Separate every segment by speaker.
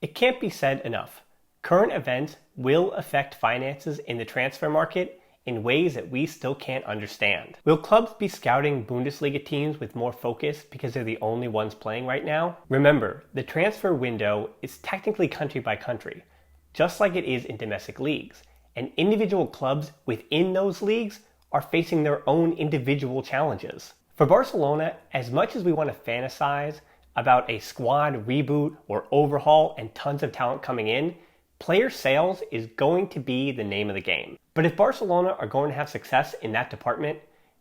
Speaker 1: It can't be said enough. Current events will affect finances in the transfer market in ways that we still can't understand. Will clubs be scouting Bundesliga teams with more focus because they're the only ones playing right now? Remember, the transfer window is technically country by country, just like it is in domestic leagues, and individual clubs within those leagues are facing their own individual challenges. For Barcelona, as much as we want to fantasize about a squad reboot or overhaul and tons of talent coming in, player sales is going to be the name of the game. But if Barcelona are going to have success in that department,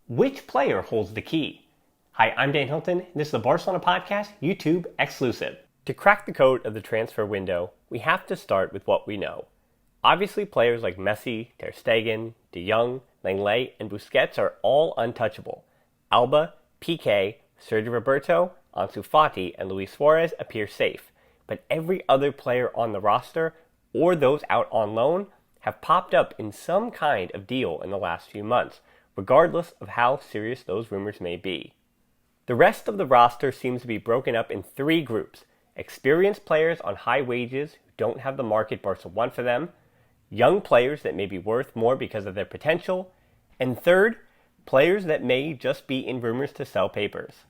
Speaker 1: which player holds the key? Hi, I'm Dan Hilton, and this is the Barcelona Podcast, YouTube exclusive. To crack the code of the transfer window, we have to start with what we know. Obviously, players like Messi, Ter Stegen, De Jong, Lenglet, and Busquets are all untouchable. Alba, Piqué, Sergio Roberto, Ansu Fati, and Luis Suarez appear safe, but every other player on the roster, or those out on loan, have popped up in some kind of deal in the last few months, regardless of how serious those rumors may be. The rest of the roster seems to be broken up in three groups: experienced players on high wages who don't have the market Barca want for them, young players that may be worth more because of their potential, and third, players that may just be in rumors to sell papers.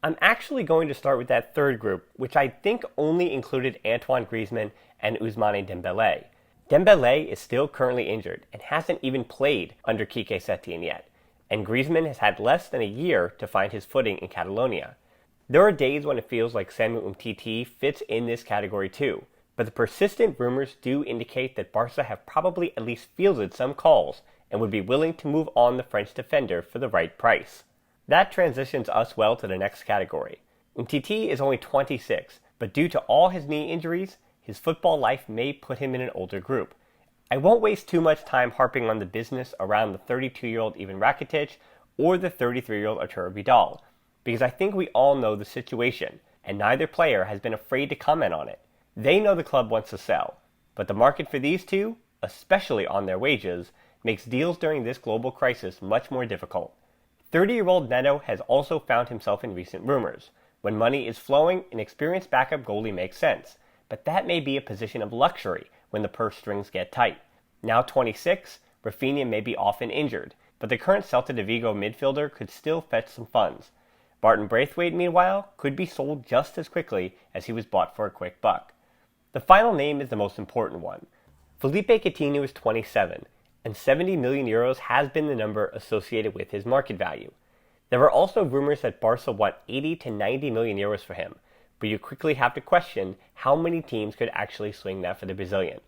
Speaker 1: I'm actually going to start with that third group, which I think only included Antoine Griezmann and Ousmane Dembélé. Dembélé is still currently injured and hasn't even played under Quique Setien yet, and Griezmann has had less than a year to find his footing in Catalonia. There are days when it feels like Samuel Umtiti fits in this category too, but the persistent rumors do indicate that Barca have probably at least fielded some calls and would be willing to move on the French defender for the right price. That transitions us well to the next category. Umtiti is only 26, but due to all his knee injuries, his football life may put him in an older group. I won't waste too much time harping on the business around the 32-year-old Ivan Rakitic or the 33-year-old Arturo Vidal, because I think we all know the situation, and neither player has been afraid to comment on it. They know the club wants to sell, but the market for these two, especially on their wages, makes deals during this global crisis much more difficult. 30-year-old Neto has also found himself in recent rumors. When money is flowing, an experienced backup goalie makes sense, but that may be a position of luxury when the purse strings get tight. Now 26, Rafinha may be often injured, but the current Celta de Vigo midfielder could still fetch some funds. Barton Braithwaite, meanwhile, could be sold just as quickly as he was bought for a quick buck. The final name is the most important one. Philippe Coutinho is 27, and 70 million euros has been the number associated with his market value. There are also rumors that Barca want 80 to 90 million euros for him, but you quickly have to question how many teams could actually swing that for the Brazilian.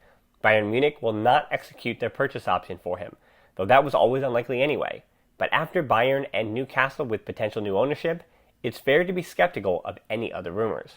Speaker 1: Bayern Munich will not execute their purchase option for him, though that was always unlikely anyway. But after Bayern and Newcastle with potential new ownership, it's fair to be skeptical of any other rumors.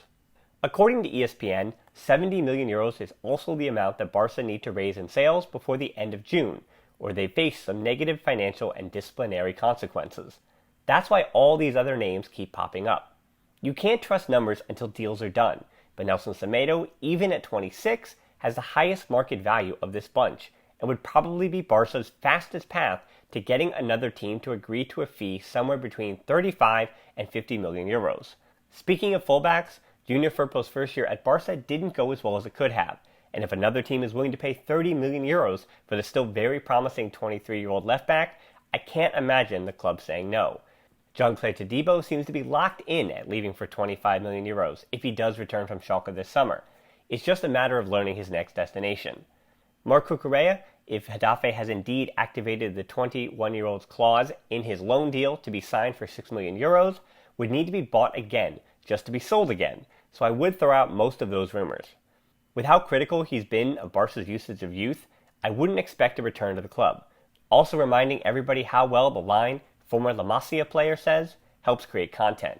Speaker 1: According to ESPN, 70 million euros is also the amount that Barca need to raise in sales before the end of June, or they face some negative financial and disciplinary consequences. That's why all these other names keep popping up. You can't trust numbers until deals are done, but Nelson Semedo, even at 26, has the highest market value of this bunch, and would probably be Barca's fastest path to getting another team to agree to a fee somewhere between 35 and 50 million euros. Speaking of fullbacks, Junior Firpo's first year at Barca didn't go as well as it could have, and if another team is willing to pay 30 million euros for the still very promising 23-year-old left-back, I can't imagine the club saying no. Jean-Clair Todibo seems to be locked in at leaving for 25 million euros if he does return from Schalke this summer. It's just a matter of learning his next destination. Marc Cucurella, if Getafe has indeed activated the 21-year-old's clause in his loan deal to be signed for 6 million euros, would need to be bought again just to be sold again, so I would throw out most of those rumors. With how critical he's been of Barca's usage of youth, I wouldn't expect a return to the club. Also reminding everybody how well the line, former La Masia player says, helps create content.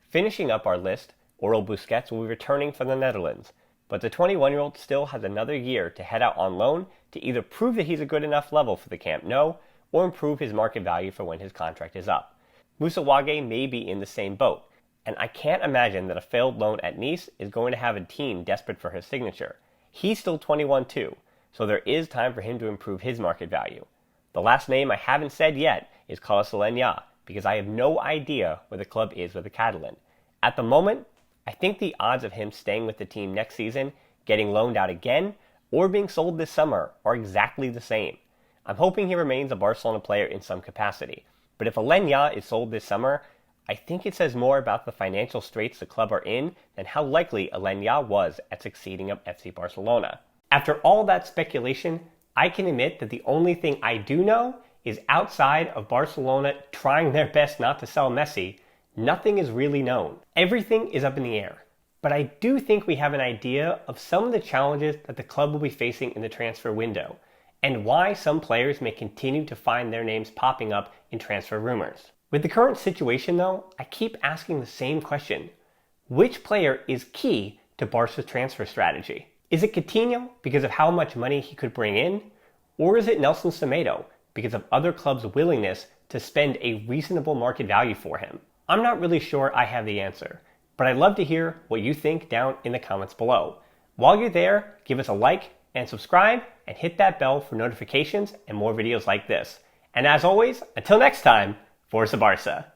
Speaker 1: Finishing up our list, Oriol Busquets will be returning from the Netherlands, but the 21-year-old still has another year to head out on loan to either prove that he's a good enough level for the Camp Nou, or improve his market value for when his contract is up. Moussa Wagué may be in the same boat, and I can't imagine that a failed loan at Nice is going to have a team desperate for his signature. He's still 21 too, so there is time for him to improve his market value. The last name I haven't said yet is Carlos Alenya, because I have no idea where the club is with the Catalan. At the moment, I think the odds of him staying with the team next season getting loaned out again, or being sold this summer are exactly the same. I'm hoping he remains a Barcelona player in some capacity, but if Alenya is sold this summer, I think it says more about the financial straits the club are in than how likely Alenya was at succeeding at FC Barcelona. After all that speculation, I can admit that the only thing I do know is outside of Barcelona trying their best not to sell Messi, nothing is really known. Everything is up in the air. But I do think we have an idea of some of the challenges that the club will be facing in the transfer window, and why some players may continue to find their names popping up in transfer rumors. With the current situation though, I keep asking the same question. Which player is key to Barca's transfer strategy? Is it Coutinho because of how much money he could bring in? Or is it Nelson Semedo because of other clubs' willingness to spend a reasonable market value for him? I'm not really sure I have the answer, but I'd love to hear what you think down in the comments below. While you're there, give us a like and subscribe and hit that bell for notifications and more videos like this. And as always, until next time, Forza Barca.